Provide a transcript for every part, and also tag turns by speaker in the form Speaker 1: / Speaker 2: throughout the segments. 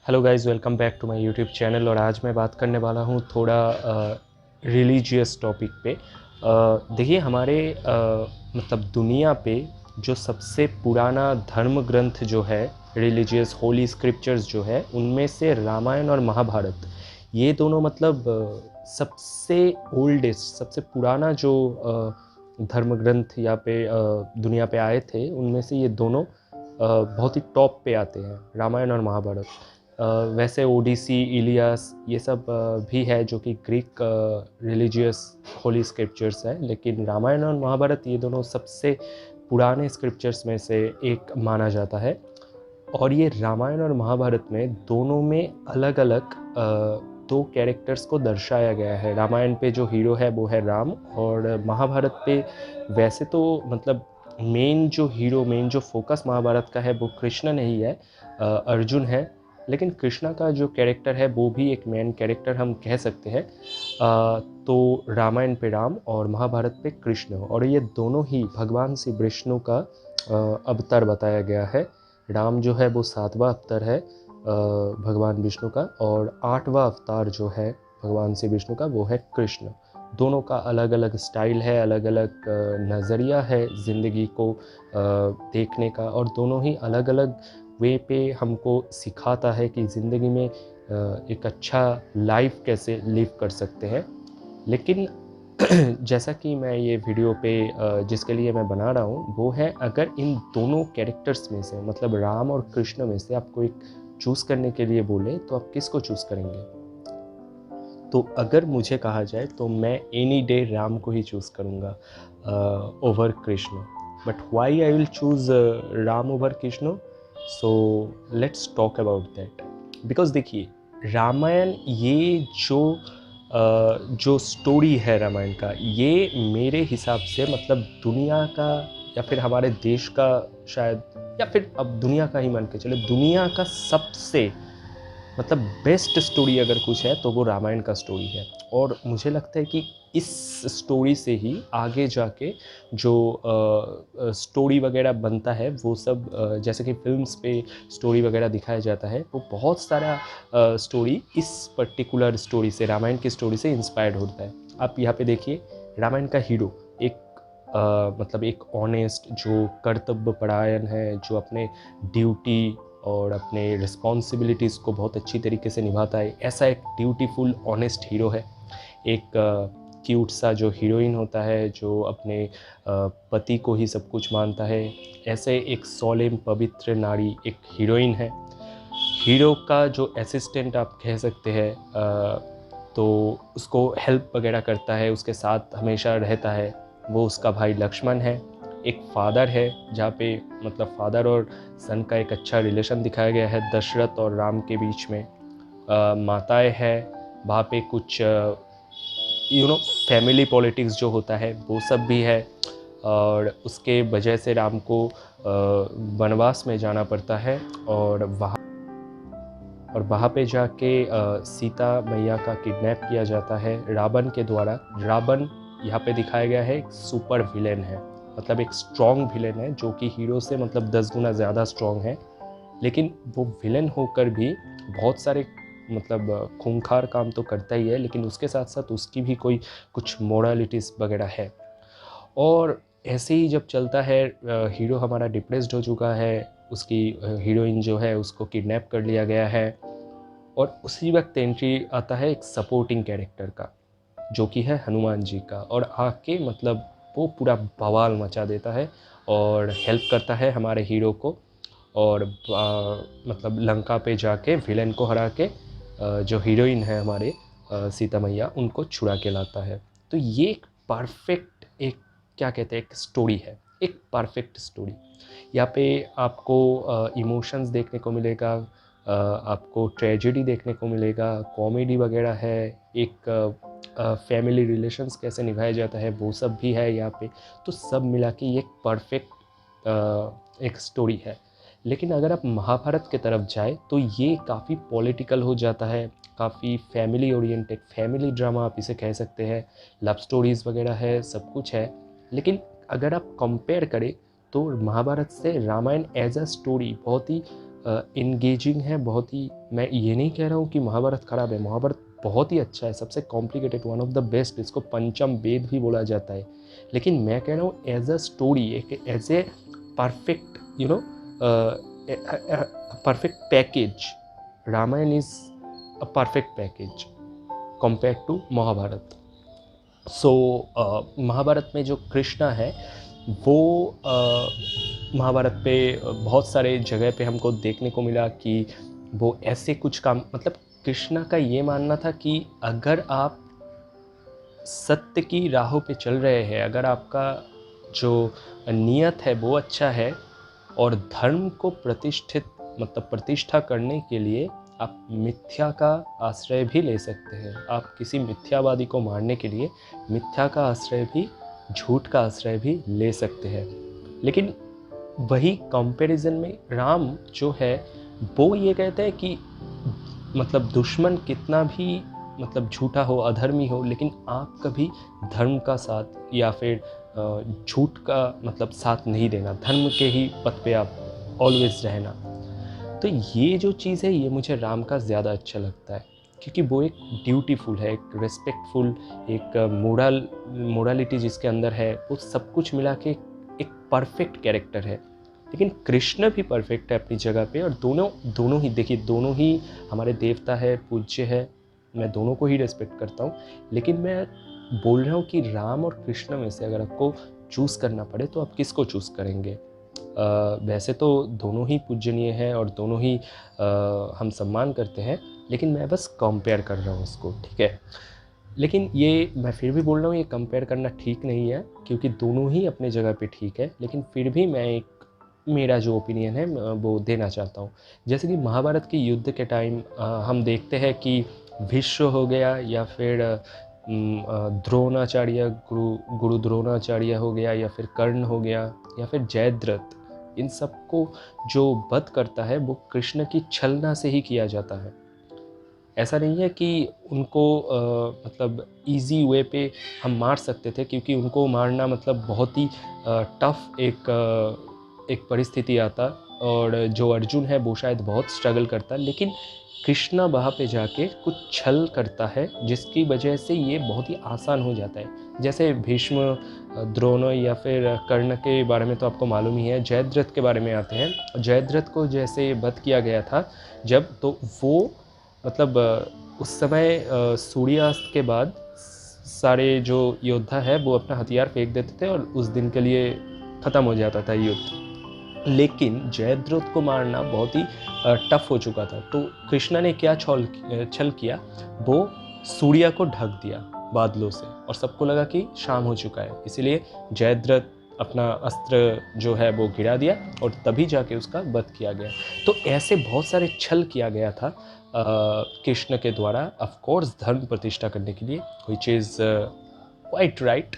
Speaker 1: Hello guys, welcome back to my YouTube channel. और आज मैं बात करने वाला हूँ थोड़ा रिलीजियस टॉपिक पे। देखिए हमारे मतलब दुनिया पे जो सबसे पुराना धर्म ग्रंथ जो है, रिलीजियस होली स्क्रिप्चर्स जो है, उनमें से रामायण और महाभारत, ये दोनों मतलब सबसे ओल्डेस्ट, सबसे पुराना जो धर्म ग्रंथ यहाँ पे दुनिया पे आए थे, उनमें से ये दोनों बहुत ही टॉप पे आते हैं, रामायण और महाभारत। वैसे ओडिसी, इलियास, ये सब भी है जो कि ग्रीक रिलीजियस होली स्क्रिप्चर्स है, लेकिन रामायण और महाभारत ये दोनों सबसे पुराने स्क्रिप्चर्स में से एक माना जाता है। और ये रामायण और महाभारत में दोनों में अलग अलग दो कैरेक्टर्स को दर्शाया गया है। रामायण पे जो हीरो है वो है राम, और महाभारत पे वैसे तो मतलब मेन जो हीरो, मेन जो फोकस महाभारत का है वो कृष्ण नहीं है, अर्जुन है। लेकिन कृष्णा का जो कैरेक्टर है वो भी एक मेन कैरेक्टर हम कह सकते हैं। तो रामायण पे राम और महाभारत पे कृष्ण, और ये दोनों ही भगवान श्री विष्णु का अवतार बताया गया है। राम जो है वो 7वां अवतार है भगवान विष्णु का, और 8वां अवतार जो है भगवान श्री विष्णु का वो है कृष्ण। दोनों का अलग अलग स्टाइल है, अलग अलग नज़रिया है ज़िंदगी को देखने का, और दोनों ही अलग अलग वे पे हमको सिखाता है कि ज़िंदगी में एक अच्छा लाइफ कैसे लिव कर सकते हैं। लेकिन जैसा कि मैं ये वीडियो पे जिसके लिए मैं बना रहा हूँ वो है, अगर इन दोनों कैरेक्टर्स में से मतलब राम और कृष्ण में से आपको एक चूज़ करने के लिए बोले तो आप किसको चूज़ करेंगे? तो अगर मुझे कहा जाए तो मैं एनी डे राम को ही चूज़ करूँगा over Krishna. But why I will choose Ram over Krishna? So let's talk about that. Because देखिए, रामायण ये जो स्टोरी है रामायण का, ये मेरे हिसाब से मतलब दुनिया का, या फिर हमारे देश का शायद, या फिर अब दुनिया का ही मान के चले, दुनिया का सबसे मतलब बेस्ट स्टोरी अगर कुछ है तो वो रामायण का स्टोरी है। और मुझे लगता है कि इस स्टोरी से ही आगे जाके जो स्टोरी वगैरह बनता है वो सब जैसे कि फिल्म्स पे स्टोरी वगैरह दिखाया जाता है, वो बहुत सारा स्टोरी इस पर्टिकुलर स्टोरी से, रामायण की स्टोरी से इंस्पायर्ड होता है। आप यहाँ पे देखिए, रामायण का हीरो एक मतलब एक ऑनेस्ट, जो कर्तव्य परायण है, जो अपने ड्यूटी और अपने रिस्पॉन्सिबिलिटीज़ को बहुत अच्छी तरीके से निभाता है, ऐसा एक ड्यूटीफुल ऑनेस्ट हीरो है। एक क्यूट सा जो हीरोइन होता है, जो अपने पति को ही सब कुछ मानता है, ऐसे एक सोलेम पवित्र नारी एक हीरोइन है। हीरो का जो असिस्टेंट आप कह सकते हैं, तो उसको हेल्प वगैरह करता है, उसके साथ हमेशा रहता है, वो उसका भाई लक्ष्मण है। एक फादर है जहाँ पे मतलब फादर और सन का एक अच्छा रिलेशन दिखाया गया है दशरथ और राम के बीच में। माताएं हैं वहाँ पे, कुछ फैमिली पॉलिटिक्स जो होता है वो सब भी है। और उसके वजह से राम को वनवास में जाना पड़ता है, और वहाँ पे जाके सीता मैया का किडनैप किया जाता है रावण के द्वारा। रावण यहाँ पे दिखाया गया है एक सुपर विलेन है, मतलब एक स्ट्रॉन्ग विलेन है जो कि हीरो से मतलब 10 गुना ज़्यादा स्ट्रॉन्ग है। लेकिन वो विलेन होकर भी बहुत सारे मतलब खूंखार काम तो करता ही है, लेकिन उसके साथ साथ उसकी भी कोई कुछ मोरालिटीज़ वगैरह है। और ऐसे ही जब चलता है, हीरो हमारा डिप्रेस्ड हो चुका है, उसकी हीरोइन जो है उसको किडनैप कर लिया गया है, और उसी वक्त एंट्री आता है एक सपोर्टिंग कैरेक्टर का, जो कि है हनुमान जी का। और आके मतलब वो पूरा बवाल मचा देता है और हेल्प करता है हमारे हीरो को, और मतलब लंका पे जाके विलेन को हरा के जो हीरोइन है हमारे सीता मैया, उनको छुड़ा के लाता है। तो ये एक परफेक्ट, एक क्या कहते हैं, एक स्टोरी है, एक परफेक्ट स्टोरी। यहाँ पे आपको इमोशंस देखने को मिलेगा, आपको ट्रेजेडी देखने को मिलेगा, कॉमेडी वगैरह है, एक फैमिली रिलेशंस कैसे निभाया जाता है वो सब भी है यहाँ पे। तो सब मिला के ये एक परफेक्ट एक स्टोरी है। लेकिन अगर आप महाभारत की तरफ जाए तो ये काफ़ी पॉलिटिकल हो जाता है, काफ़ी फैमिली ओरिएंटेड, फैमिली ड्रामा आप इसे कह सकते हैं, लव स्टोरीज़ वगैरह है, सब कुछ है। लेकिन अगर आप कंपेयर करें तो महाभारत से रामायण एज अ स्टोरी बहुत ही इंगेजिंग है, बहुत ही। मैं ये नहीं कह रहा हूँ कि महाभारत खराब है, महाभारत बहुत ही अच्छा है, सबसे complicated, one of the best, इसको पंचम वेद भी बोला जाता है। लेकिन मैं कह रहा हूँ एज अ स्टोरी, एक as a perfect perfect package, Ramayana is a perfect package compare to Mahabharata. So Mahabharata में जो कृष्णा है वो महाभारत पे बहुत सारे जगह पे हमको देखने को मिला कि वो ऐसे कुछ काम, मतलब कृष्णा का ये मानना था कि अगर आप सत्य की राहों पे चल रहे हैं, अगर आपका जो नियत है वो अच्छा है और धर्म को प्रतिष्ठित मतलब प्रतिष्ठा करने के लिए आप मिथ्या का आश्रय भी ले सकते हैं। आप किसी मिथ्यावादी को मारने के लिए मिथ्या का आश्रय भी, झूठ का आश्रय भी ले सकते हैं। लेकिन वही कंपैरिजन में राम जो है वो ये कहते हैं कि मतलब दुश्मन कितना भी मतलब झूठा हो, अधर्मी हो, लेकिन आप कभी धर्म का साथ या फिर झूठ का मतलब साथ नहीं देना, धर्म के ही पथ पे आप ऑलवेज रहना। तो ये जो चीज़ है ये मुझे राम का ज़्यादा अच्छा लगता है, क्योंकि वो एक ड्यूटीफुल है, एक रिस्पेक्टफुल, एक मोरालिटी जिसके अंदर है, वो सब कुछ मिला के एक परफेक्ट कैरेक्टर है। लेकिन कृष्ण भी परफेक्ट है अपनी जगह पे, और दोनों ही देखिए, दोनों ही हमारे देवता है, पूज्य है, मैं दोनों को ही रिस्पेक्ट करता हूँ। लेकिन मैं बोल रहा हूँ कि राम और कृष्ण में से अगर आपको चूज़ करना पड़े तो आप किसको चूज़ करेंगे? वैसे तो दोनों ही पूजनीय हैं और दोनों ही हम सम्मान करते हैं, लेकिन मैं बस कंपेयर कर रहा हूँ इसको, ठीक है। लेकिन ये मैं फिर भी बोल रहा हूँ ये कंपेयर करना ठीक नहीं है, क्योंकि दोनों ही अपने जगह पे ठीक है। लेकिन फिर भी मैं एक मेरा जो ओपिनियन है वो देना चाहता हूँ। जैसे कि महाभारत के युद्ध के टाइम हम देखते हैं कि भीष्म हो गया या फिर द्रोणाचार्य, गुरु द्रोणाचार्य हो गया, या फिर कर्ण हो गया, या फिर जयद्रथ, इन सबको जो वध करता है वो कृष्ण की छलना से ही किया जाता है। ऐसा नहीं है कि उनको मतलब इजी वे पे हम मार सकते थे, क्योंकि उनको मारना मतलब बहुत ही टफ एक परिस्थिति आता, और जो अर्जुन है वो शायद बहुत स्ट्रगल करता, लेकिन कृष्णा वहाँ पे जाके कुछ छल करता है जिसकी वजह से ये बहुत ही आसान हो जाता है। जैसे भीष्म, द्रोण या फिर कर्ण के बारे में तो आपको मालूम ही है। जयद्रथ के बारे में आते हैं, जयद्रथ को जैसे वध किया गया था जब, तो वो मतलब उस समय सूर्यास्त के बाद सारे जो योद्धा है वो अपना हथियार फेंक देते थे और उस दिन के लिए ख़त्म हो जाता था युद्ध। लेकिन जयद्रथ को मारना बहुत ही टफ हो चुका था, तो कृष्णा ने क्या छल किया, वो सूर्य को ढक दिया बादलों से, और सबको लगा कि शाम हो चुका है, इसीलिए जयद्रथ अपना अस्त्र जो है वो गिरा दिया और तभी जाके उसका वध किया गया। तो ऐसे बहुत सारे छल किया गया था कृष्ण के द्वारा, ऑफ कोर्स धर्म प्रतिष्ठा करने के लिए, which is quite right.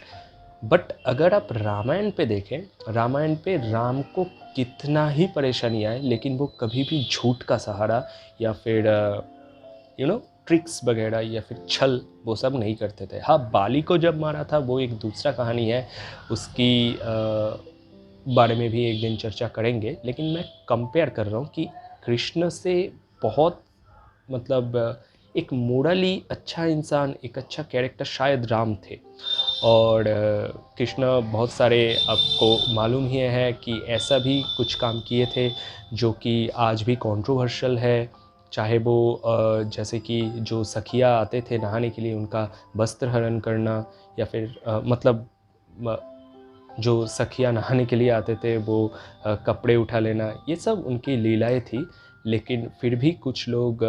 Speaker 1: But अगर आप रामायण पे देखें, रामायण पे राम को कितना ही परेशानी आए, लेकिन वो कभी भी झूठ का सहारा या फिर ट्रिक्स वगैरह या फिर छल वो सब नहीं करते थे। हाँ, बाली को जब मारा था वो एक दूसरा कहानी है, उसकी बारे में भी एक दिन चर्चा करेंगे। लेकिन मैं कंपेयर कर रहा हूँ कि कृष्ण से बहुत मतलब एक मोरली अच्छा इंसान, एक अच्छा कैरेक्टर शायद राम थे। और कृष्ण बहुत सारे आपको मालूम ही है कि ऐसा भी कुछ काम किए थे जो कि आज भी कंट्रोवर्शियल है। चाहे वो जैसे कि जो सखिया आते थे नहाने के लिए उनका वस्त्र हरण करना, या फिर मतलब जो सखिया नहाने के लिए आते थे वो कपड़े उठा लेना, ये सब उनकी लीलाएं थी। लेकिन फिर भी कुछ लोग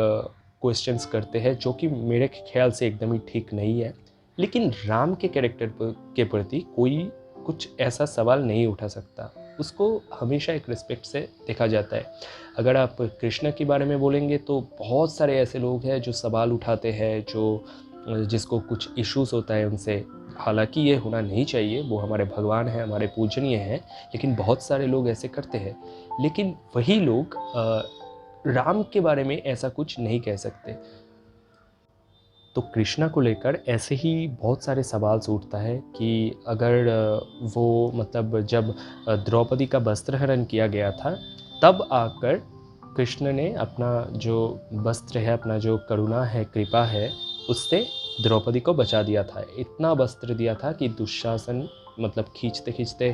Speaker 1: क्वेश्चंस करते हैं, जो कि मेरे ख्याल से एकदम ही ठीक नहीं है। लेकिन राम के कैरेक्टर के प्रति कोई कुछ ऐसा सवाल नहीं उठा सकता, उसको हमेशा एक रिस्पेक्ट से देखा जाता है। अगर आप कृष्ण के बारे में बोलेंगे तो बहुत सारे ऐसे लोग हैं जो सवाल उठाते हैं, जो जिसको कुछ इश्यूज होता है उनसे। हालांकि ये होना नहीं चाहिए, वो हमारे भगवान हैं, हमारे पूजनीय हैं, लेकिन बहुत सारे लोग ऐसे करते हैं। लेकिन वही लोग राम के बारे में ऐसा कुछ नहीं कह सकते। तो कृष्णा को लेकर ऐसे ही बहुत सारे सवाल उठता है कि अगर वो मतलब जब द्रौपदी का वस्त्रहरण किया गया था, तब आकर कृष्ण ने अपना जो वस्त्र है, अपना जो करुणा है, कृपा है, उससे द्रौपदी को बचा दिया था। इतना वस्त्र दिया था कि दुशासन मतलब खींचते खींचते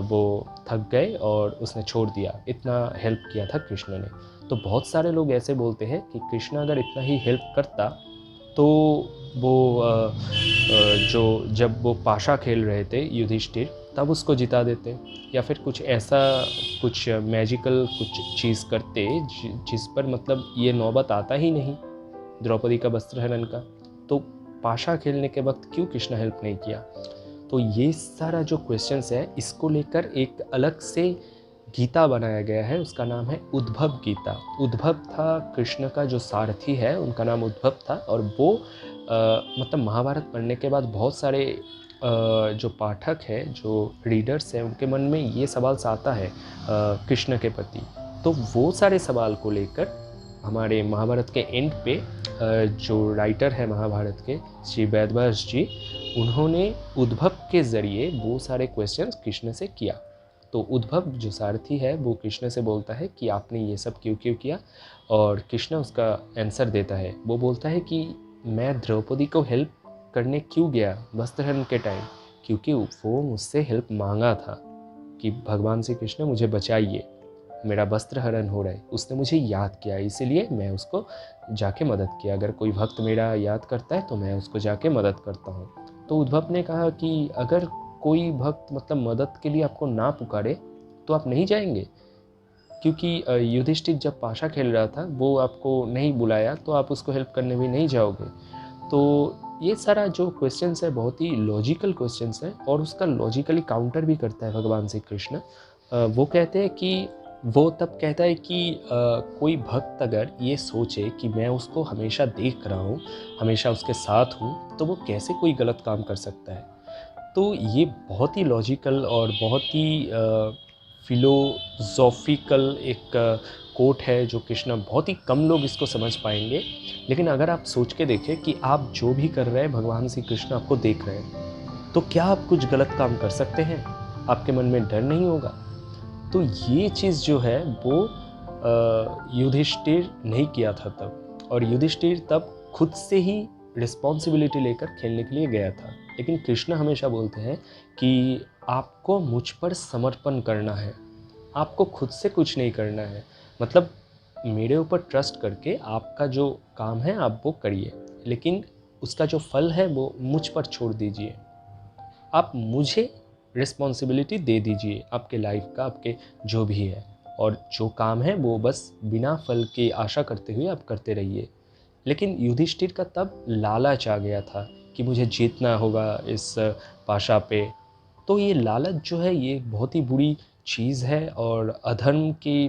Speaker 1: वो थक गए और उसने छोड़ दिया। इतना हेल्प किया था कृष्ण ने। तो बहुत सारे लोग ऐसे बोलते हैं कि कृष्ण अगर इतना ही हेल्प करता तो वो जो जब वो पाशा खेल रहे थे युधिष्ठिर, तब उसको जिता देते, या फिर कुछ ऐसा कुछ मैजिकल कुछ चीज़ करते जिस पर मतलब ये नौबत आता ही नहीं द्रौपदी का वस्त्र हरण का। तो पाशा खेलने के वक्त क्यों कृष्ण हेल्प नहीं किया? तो ये सारा जो क्वेश्चंस है, इसको लेकर एक अलग से गीता बनाया गया है। उसका नाम है उद्भव गीता। उद्भव था कृष्ण का जो सारथी है, उनका नाम उद्भव था। और वो मतलब महाभारत पढ़ने के बाद बहुत सारे जो पाठक है, जो रीडर्स हैं, उनके मन में ये सवाल आता है कृष्ण के प्रति। तो वो सारे सवाल को लेकर हमारे महाभारत के एंड पे जो राइटर है महाभारत के, श्री वेदव्यास जी, उन्होंने उद्भव के ज़रिए वो सारे क्वेश्चंस कृष्ण से किया। तो उद्भव जो सारथी है वो कृष्ण से बोलता है कि आपने ये सब क्यों क्यों किया, और कृष्ण उसका आंसर देता है। वो बोलता है कि मैं द्रौपदी को हेल्प करने क्यों गया वस्त्रहरण के टाइम, क्योंकि वो मुझसे हेल्प मांगा था कि भगवान श्री कृष्ण मुझे बचाइए, मेरा वस्त्र हरण हो रहा है। उसने मुझे याद किया, इसीलिए मैं उसको जाके मदद किया। अगर कोई भक्त मेरा याद करता है तो मैं उसको जाके मदद करता हूँ। तो उद्भव ने कहा कि अगर कोई भक्त मतलब मदद के लिए आपको ना पुकारे तो आप नहीं जाएंगे, क्योंकि युधिष्ठिर जब पाशा खेल रहा था वो आपको नहीं बुलाया तो आप उसको हेल्प करने भी नहीं जाओगे। तो ये सारा जो क्वेश्चंस है बहुत ही लॉजिकल क्वेश्चंस है, और उसका लॉजिकली काउंटर भी करता है भगवान श्री कृष्ण। वो कहते हैं कि वो तब कहता है कि कोई भक्त अगर ये सोचे कि मैं उसको हमेशा देख रहा हूँ, हमेशा उसके साथ हूँ, तो वो कैसे कोई गलत काम कर सकता है। तो ये बहुत ही लॉजिकल और बहुत ही फिलोसॉफिकल एक कोट है जो कृष्ण, बहुत ही कम लोग इसको समझ पाएंगे। लेकिन अगर आप सोच के देखें कि आप जो भी कर रहे हैं भगवान श्री कृष्ण आपको देख रहे हैं, तो क्या आप कुछ गलत काम कर सकते हैं? आपके मन में डर नहीं होगा? तो ये चीज़ जो है वो युधिष्ठिर नहीं किया था तब, और युधिष्ठिर तब खुद से ही रिस्पॉन्सिबिलिटी लेकर खेलने के लिए गया था। लेकिन कृष्ण हमेशा बोलते हैं कि आपको मुझ पर समर्पण करना है, आपको खुद से कुछ नहीं करना है। मतलब मेरे ऊपर ट्रस्ट करके आपका जो काम है आप वो करिए, लेकिन उसका जो फल है वो मुझ पर छोड़ दीजिए। आप मुझे रिस्पॉन्सिबिलिटी दे दीजिए आपके लाइफ का, आपके जो भी है, और जो काम है वो बस बिना फल की आशा करते हुए आप करते रहिए। लेकिन युधिष्ठिर का तब लालच आ गया था कि मुझे जीतना होगा इस पाशा पे। तो ये लालच जो है ये बहुत ही बुरी चीज़ है और अधर्म के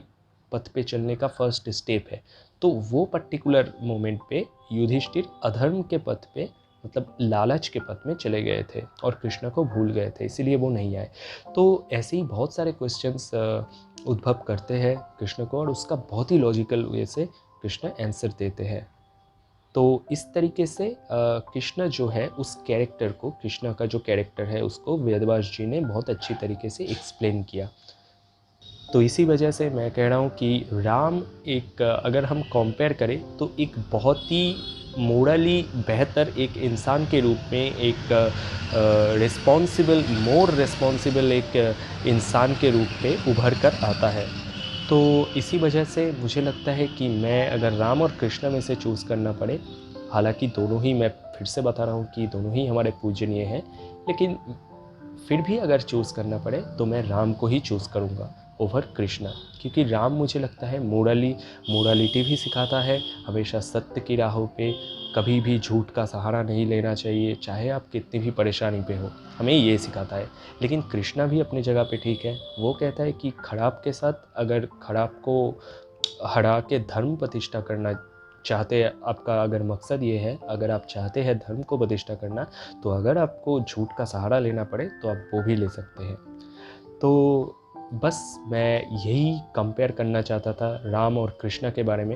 Speaker 1: पथ पे चलने का फर्स्ट स्टेप है। तो वो पर्टिकुलर मोमेंट पे युधिष्ठिर अधर्म के पथ पे मतलब लालच के पथ में चले गए थे और कृष्ण को भूल गए थे, इसीलिए वो नहीं आए। तो ऐसे ही बहुत सारे क्वेश्चंस उद्भव करते हैं कृष्ण को, और उसका बहुत ही लॉजिकल वे से कृष्ण आंसर देते हैं। तो इस तरीके से कृष्ण जो है उस कैरेक्टर को, कृष्ण का जो कैरेक्टर है उसको वेदव्यास जी ने बहुत अच्छी तरीके से एक्सप्लेन किया। तो इसी वजह से मैं कह रहा हूँ कि राम एक अगर हम कंपेयर करें तो एक बहुत ही मोरली बेहतर एक इंसान के रूप में, एक मोर रिस्पॉन्सिबल एक इंसान के रूप में उभर कर आता है। तो इसी वजह से मुझे लगता है कि मैं अगर राम और कृष्ण में से चूज़ करना पड़े, हालांकि दोनों ही, मैं फिर से बता रहा हूँ कि दोनों ही हमारे पूजनीय हैं, लेकिन फिर भी अगर चूज़ करना पड़े तो मैं राम को ही चूज़ करूँगा ओवर कृष्णा। क्योंकि राम मुझे लगता है मोरालिटी भी सिखाता है, हमेशा सत्य की राहों पे, कभी भी झूठ का सहारा नहीं लेना चाहिए, चाहे आप कितनी भी परेशानी पे हो, हमें ये सिखाता है। लेकिन कृष्णा भी अपनी जगह पे ठीक है। वो कहता है कि खराब के साथ, अगर खराब को हरा के धर्म प्रतिष्ठा करना चाहते हैं, आपका अगर मकसद ये है, अगर आप चाहते हैं धर्म को प्रतिष्ठा करना, तो अगर आपको झूठ का सहारा लेना पड़े तो आप वो भी ले सकते हैं। तो बस मैं यही कंपेयर करना चाहता था राम और कृष्ण के बारे में।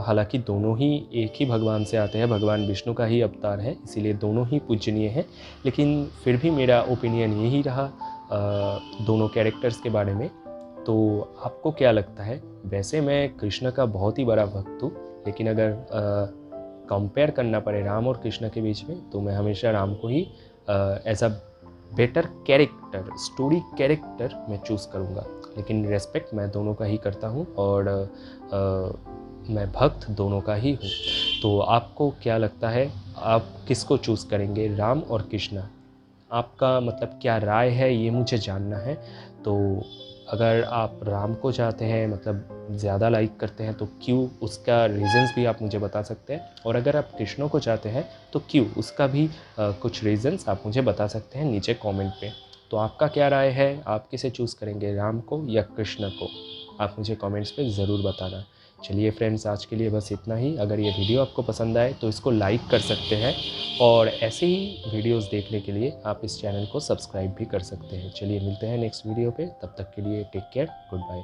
Speaker 1: हालांकि दोनों ही एक ही भगवान से आते हैं, भगवान विष्णु का ही अवतार है, इसीलिए दोनों ही पूजनीय हैं। लेकिन फिर भी मेरा ओपिनियन यही रहा दोनों कैरेक्टर्स के बारे में। तो आपको क्या लगता है? वैसे मैं कृष्ण का बहुत ही बड़ा भक्त हूँ, लेकिन अगर कंपेयर करना पड़े राम और कृष्ण के बीच में, तो मैं हमेशा राम को ही as a better character, story character मैं चूज़ करूँगा। लेकिन रेस्पेक्ट मैं दोनों का ही करता हूँ और मैं भक्त दोनों का ही हूँ। तो आपको क्या लगता है, आप किसको चूज़ करेंगे, राम और कृष्ण? आपका मतलब क्या राय है, ये मुझे जानना है। तो अगर आप राम को चाहते हैं, मतलब ज़्यादा लाइक करते हैं, तो क्यों, उसका रीज़न्स भी आप मुझे बता सकते हैं। और अगर आप कृष्ण को चाहते हैं तो क्यों, उसका भी कुछ रीज़न्स आप मुझे बता सकते हैं नीचे कमेंट पे। तो आपका क्या राय है, आप किसे चूज़ करेंगे, राम को या कृष्ण को? आप मुझे कमेंट्स पे ज़रूर बताना। चलिए फ्रेंड्स, आज के लिए बस इतना ही। अगर ये वीडियो आपको पसंद आए तो इसको लाइक कर सकते हैं, और ऐसे ही वीडियोस देखने के लिए आप इस चैनल को सब्सक्राइब भी कर सकते हैं। चलिए मिलते हैं नेक्स्ट वीडियो पे, तब तक के लिए टेक केयर, गुड बाय।